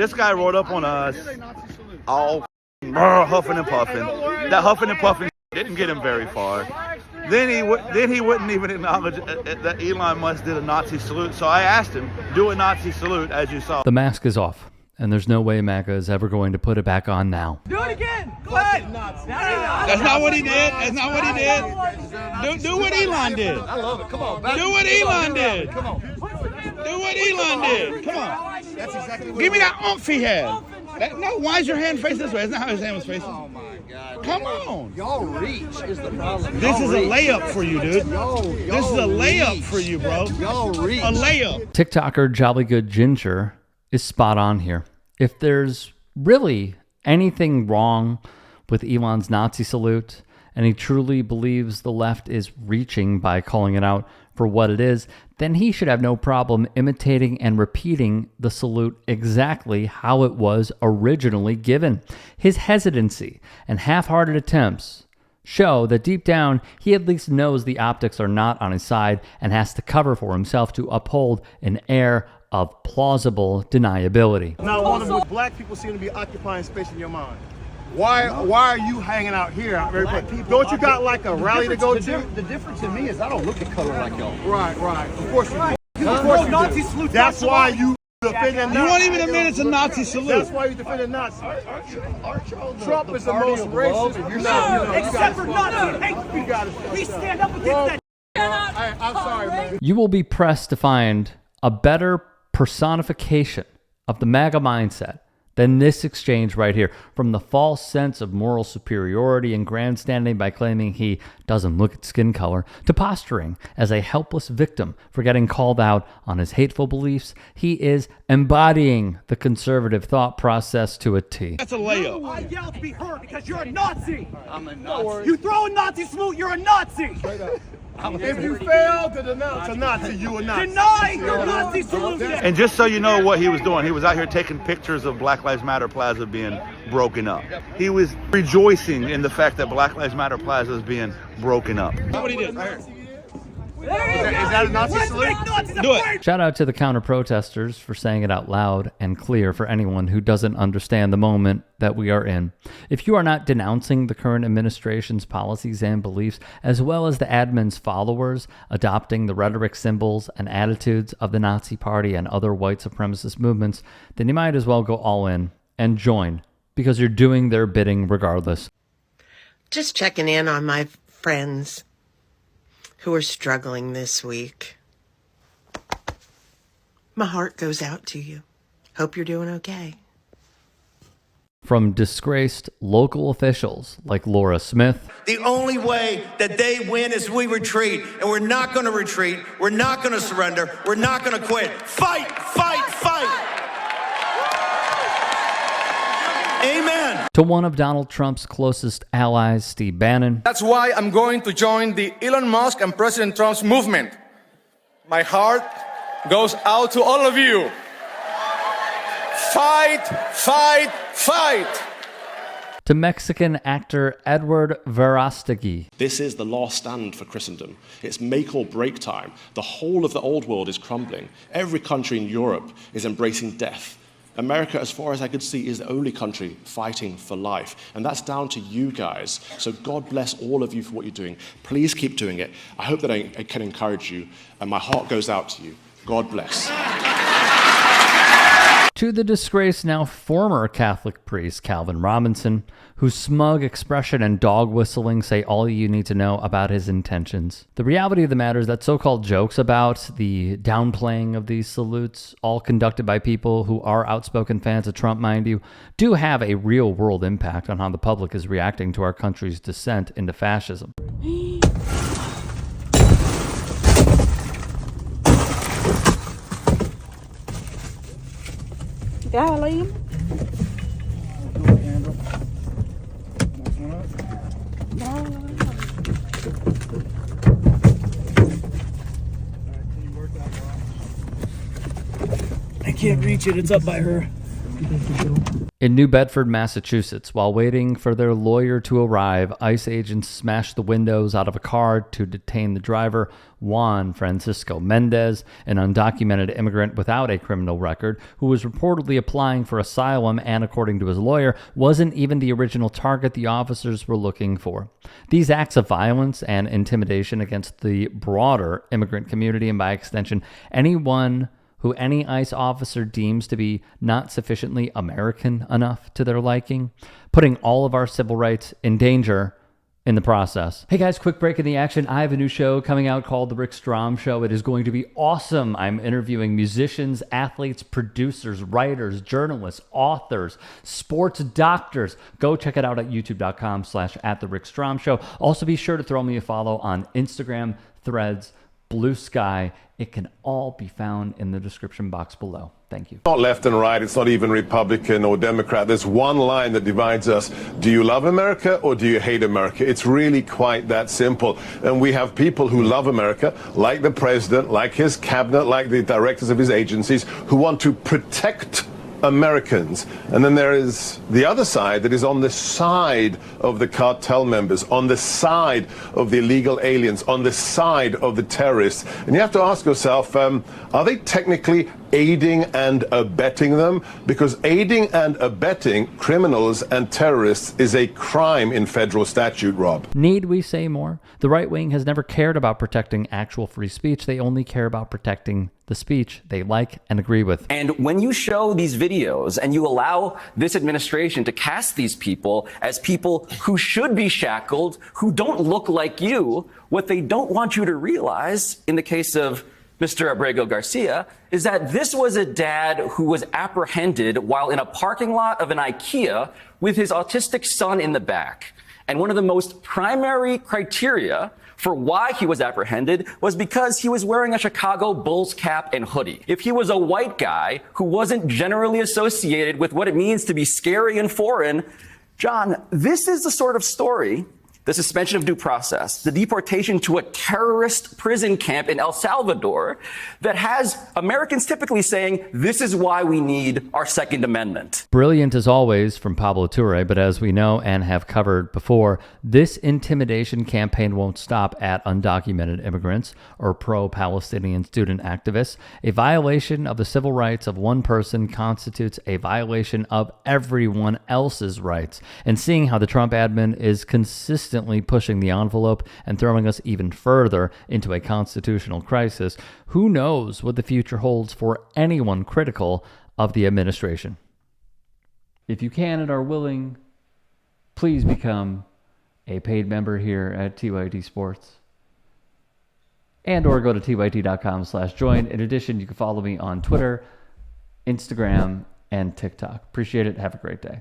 This guy rode up on us, all huffing and puffing. That huffing and puffing didn't get him very far. Then he wouldn't even acknowledge that Elon Musk did a Nazi salute. So I asked him, do a Nazi salute, as you saw. The mask is off, and there's no way MAGA is ever going to put it back on now. Do it again. Go ahead. That's not what he did. That's not what he did. Do what Elon did. I love it. Come on. Do what Elon did. Come on. Do what Elon did. Come on. That's exactly what Give me that oomph he had. No, why is your hand facing this way? That's not how his hand was facing. Oh my God. Come on. Y'all reach is the problem. This is a layup for you, dude. This is a layup for you, bro. Y'all reach. A layup. TikToker Jolly Good Ginger is spot on here. If there's really anything wrong with Elon's Nazi salute, and he truly believes the left is reaching by calling it out for what it is, then he should have no problem imitating and repeating the salute exactly how it was originally given. His hesitancy and half-hearted attempts show that deep down, he at least knows the optics are not on his side and has to cover for himself to uphold an air of plausible deniability. Now, also, black people seem to be occupying space in your mind. Why are you hanging out here? Don't you got like a rally to go to? The difference in me is I don't look at color like y'all. Right. Of course you do. Of course you do. That's why you defending Nazis. You won't even admit it's a Nazi salute. That's why you defending Nazis. Trump is the most racist. No, except for Nazis. We stand up against that. I'm sorry, man. You will be pressed to find a better personification of the MAGA mindset than this exchange right here, from the false sense of moral superiority and grandstanding by claiming he doesn't look at skin color, to posturing as a helpless victim for getting called out on his hateful beliefs. He is embodying the conservative thought process to a T. That's a layup. I yell to be heard because you're a Nazi. I'm a Nazi. You throw a Nazi salute, you're a Nazi. If you fail to denounce a Nazi, you are not. Deny your Nazi salute. And just so you know what he was doing, he was out here taking pictures of Black Lives Matter Plaza being broken up. He was rejoicing in the fact that Black Lives Matter Plaza is being broken up. What he did. Is that a Nazi salute? Do it. Shout out to the counter-protesters for saying it out loud and clear for anyone who doesn't understand the moment that we are in. If you are not denouncing the current administration's policies and beliefs, as well as the admin's followers adopting the rhetoric, symbols, and attitudes of the Nazi Party and other white supremacist movements, then you might as well go all in and join, because you're doing their bidding regardless. Just checking in on my friends who are struggling this week. My heart goes out to you. Hope you're doing okay. From disgraced local officials like Laura Smith. The only way that they win is we retreat, and we're not going to retreat. We're not going to surrender. We're not going to quit. Fight, fight, fight. Amen. To one of Donald Trump's closest allies, Steve Bannon. That's why I'm going to join the Elon Musk and President Trump's movement. My heart goes out to all of you. Fight, fight, fight. To Mexican actor Edward Verástegui. This is the last stand for Christendom. It's make or break time. The whole of the old world is crumbling. Every country in Europe is embracing death. America, as far as I could see, is the only country fighting for life. And that's down to you guys. So God bless all of you for what you're doing. Please keep doing it. I hope that I can encourage you. And my heart goes out to you. God bless. To the disgraced now former Catholic priest Calvin Robinson, whose smug expression and dog whistling say all you need to know about his intentions. The reality of the matter is that so-called jokes about the downplaying of these salutes, all conducted by people who are outspoken fans of Trump, mind you, do have a real-world impact on how the public is reacting to our country's descent into fascism. Golly. I can't reach it. It's up by her. In New Bedford, Massachusetts, while waiting for their lawyer to arrive, ICE agents smashed the windows out of a car to detain the driver, Juan Francisco Mendez, an undocumented immigrant without a criminal record, who was reportedly applying for asylum and, according to his lawyer, wasn't even the original target the officers were looking for. These acts of violence and intimidation against the broader immigrant community, and by extension, anyone who any ICE officer deems to be not sufficiently American enough to their liking, putting all of our civil rights in danger in the process. Hey guys, quick break in the action. I have a new show coming out called The Rick Strom Show. It is going to be awesome. I'm interviewing musicians, athletes, producers, writers, journalists, authors, sports doctors. Go check it out at youtube.com/@TheRickStromShow. Also be sure to throw me a follow on Instagram, Threads, Blue Sky. It can all be found in the description box below. Thank you. Not left and right. It's not even Republican or Democrat. There's one line that divides us. Do you love America or do you hate America? It's really quite that simple. And we have people who love America, like the president, like his cabinet, like the directors of his agencies, who want to protect Americans. And then there is the other side that is on the side of the cartel members, on the side of the illegal aliens, on the side of the terrorists. And you have to ask yourself, are they technically aiding and abetting them? Because aiding and abetting criminals and terrorists is a crime in federal statute, Rob. Need we say more? The right wing has never cared about protecting actual free speech. They only care about protecting the speech they like and agree with. And when you show these videos and you allow this administration to cast these people as people who should be shackled, who don't look like you, what they don't want you to realize in the case of Mr. Abrego Garcia is that this was a dad who was apprehended while in a parking lot of an IKEA with his autistic son in the back. And one of the most primary criteria for why he was apprehended was because he was wearing a Chicago Bulls cap and hoodie. If he was a white guy who wasn't generally associated with what it means to be scary and foreign, John, this is the sort of story, the suspension of due process, the deportation to a terrorist prison camp in El Salvador that has Americans typically saying, this is why we need our Second Amendment. Brilliant as always from Pablo Toure, but as we know and have covered before, this intimidation campaign won't stop at undocumented immigrants or pro-Palestinian student activists. A violation of the civil rights of one person constitutes a violation of everyone else's rights. And seeing how the Trump admin is consistently pushing the envelope and throwing us even further into a constitutional crisis, who knows what the future holds for anyone critical of the administration. If you can and are willing, please become a paid member here at TYT Sports, and or go to tyt.com/join. In addition, you can follow me on Twitter, Instagram, and TikTok. Appreciate it. Have a great day.